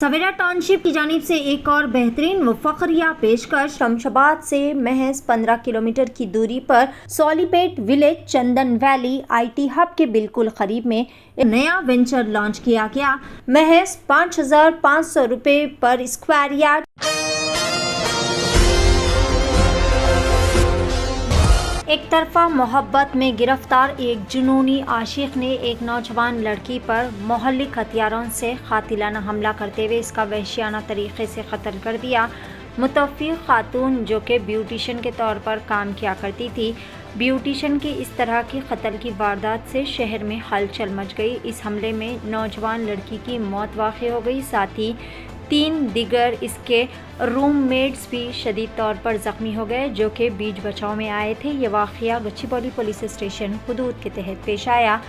सवेरा township की जानिब से एक और बेहतरीन व फखरिया पेशकश। शमशाबाद से महज 15 किलोमीटर की दूरी पर Solipet village Chandan valley IT hub के बिल्कुल करीब में एक नया वेंचर लॉन्च किया गया। महज 5,500 रुपये पर स्क्वायर यार्ड। एक तरफा मोहब्बत में गिरफ्तार एक जुनूनी आशिक ने एक नौजवान लड़की पर मोहल्लिक हथियारों से कातिलाना हमला करते हुए इसका वहशियाना तरीके से कत्ल कर दिया। मुतवफ़्फ़ी खातून जो कि ब्यूटिशन के तौर पर काम किया करती थी, ब्यूटिशन की इस तरह की कत्ल की वारदात से शहर में हलचल मच गई। इस हमले में नौजवान लड़की की मौत वाक़ई हो गई, साथ ही 3 दिगर इसके रूममेट्स भी शदीद तौर पर ज़ख्मी हो गए जो कि बीच बचाव में आए थे। ये वाक़या गच्चीबौली पुलिस स्टेशन हुदूद के तहत पेश आया।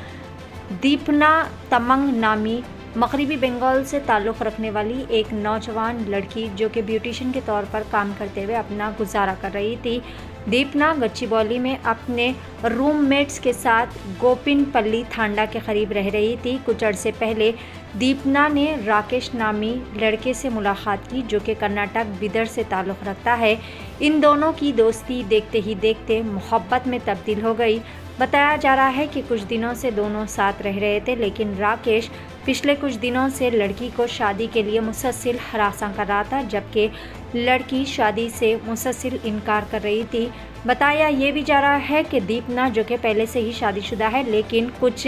दीपना तमंग नामी मगरबी बंगाल से ताल्लुक़ रखने वाली एक नौजवान लड़की जो कि ब्यूटिशन के तौर पर काम करते हुए अपना गुजारा कर रही थी। दीपना गच्चीबौली में अपने रूममेट्स के साथ गोपिनपल्ली थांडा के करीब रह रही थी। कुछ अरसे पहले दीपना ने राकेश नामी लड़के से मुलाकात की जो कि कर्नाटक बिदर से ताल्लुक़ रखता है। इन दोनों की दोस्ती देखते ही देखते मोहब्बत में तब्दील हो गई। बताया जा रहा है कि कुछ दिनों से दोनों साथ रह रहे थे, लेकिन राकेश पिछले कुछ दिनों से लड़की को शादी के लिए मुसलसल हरासा कर रहा था, जबकि लड़की शादी से मुसलसल इनकार कर रही थी। बताया ये भी जा रहा है कि दीपना जो कि पहले से ही शादीशुदा है, लेकिन कुछ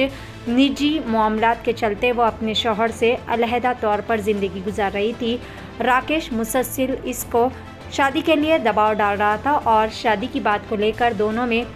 निजी मामलात के चलते वो अपने शौहर से अलहदा तौर पर ज़िंदगी गुजार रही थी। राकेश मुसलसल इसको शादी के लिए दबाव डाल रहा था और शादी की बात को लेकर दोनों में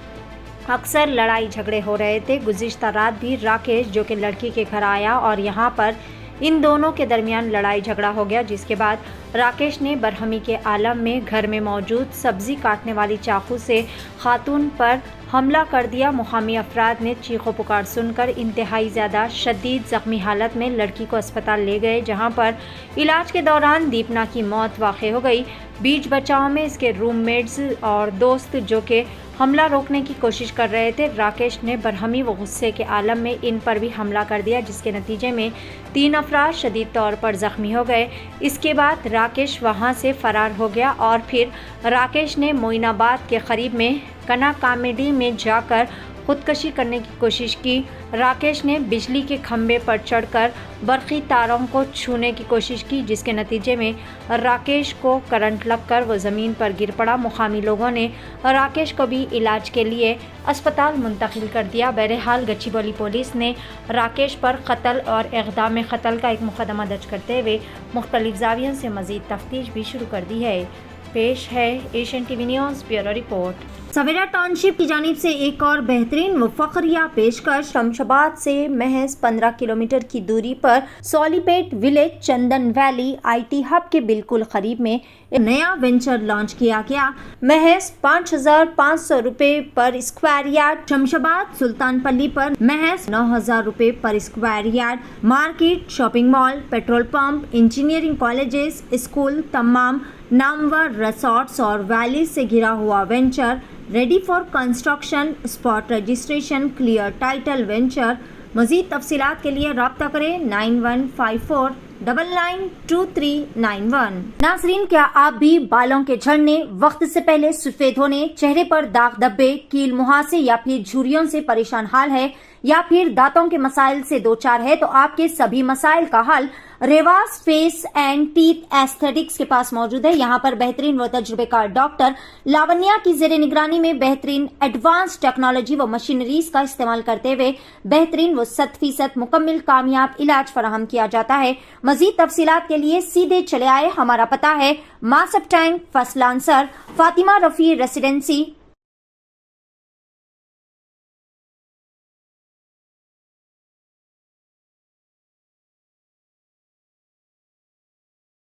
अक्सर लड़ाई झगड़े हो रहे थे। गुज़िश्ता रात भी राकेश जो कि लड़की के घर आया और यहाँ पर इन दोनों के दरमियान लड़ाई झगड़ा हो गया, जिसके बाद राकेश ने बरहमी के आलम में घर में मौजूद सब्ज़ी काटने वाली चाकू से खातून पर हमला कर दिया। मुकामी अफराद ने चीखो पुकार सुनकर इंतहाई ज़्यादा शदीद ज़ख्मी हालत में लड़की को अस्पताल ले गए, जहां पर इलाज के दौरान दीपना की मौत वाक़ई हो गई। बीच बचाव में इसके रूममेट्स और दोस्त जो कि हमला रोकने की कोशिश कर रहे थे। राकेश ने बरहमी व गुस्से के आलम में इन पर भी हमला कर दिया, जिसके नतीजे में 3 अफराद शदीद तौर पर ज़ख्मी हो गए। इसके बाद राकेश वहां से फ़रार हो गया और फिर राकेश ने मोइनाबाद के करीब में कना कॉमेडी में जाकर खुदकशी करने की कोशिश की। राकेश ने बिजली के खंभे पर चढ़कर बरक़ी तारों को छूने की कोशिश की, जिसके नतीजे में राकेश को करंट लगकर वो ज़मीन पर गिर पड़ा। मुकामी लोगों ने राकेश को भी इलाज के लिए अस्पताल मुंतकिल कर दिया। बहरहाल गच्चीबौली पुलिस ने राकेश पर कत्ल और इक़दाम कत्ल का एक मुकदमा दर्ज करते हुए मुख्तलिफ ज़ावियों से मज़ीद तफ्तीश भी शुरू कर दी है। पेश है Asian TV news bureau report. Savera township की जानिब से एक और बेहतरीन व फखरिया पेशकश। शमशाबाद से महज 15 किलोमीटर की दूरी पर Solipet village Chandan valley IT hub के बिल्कुल करीब में एक नया वेंचर लॉन्च किया गया। महज 5,500 रुपये पर स्क्वायर यार्ड। शमशाबाद सुल्तानपल्ली पर महज 9,000 रुपये पर square yard. Market, shopping mall, petrol pump, engineering colleges, school, तमाम नामवर रिसोर्ट्स और वैली से घिरा हुआ venture ready for construction. Spot registration, clear title venture. मज़ीद तफसीलात के लिए रब्ता करें 9154992391। नाज़रीन, क्या आप भी बालों के झड़ने, वक्त से पहले सफ़ेद होने, चेहरे पर दाग धब्बे, कील मुहासे या फिर झुर्रियों से परेशान हाल है, या फिर दांतों के मसाइल से दो चार है, तो आपके सभी मसाइल का हल Revas face and teeth aesthetics के पास मौजूद है। यहाँ पर बेहतरीन व तजुर्बेकार डॉक्टर लावण्या की ज़ेरे निगरानी में बेहतरीन एडवांस टेक्नोलॉजी व मशीनरीज का इस्तेमाल करते हुए बेहतरीन व 100% मुकम्मल कामयाब इलाज फराहम किया जाता है। मजीद तफसीलात के लिए सीधे चले आए। हमारा पता है Masab tank, first lancer, Fatima Rafi residency,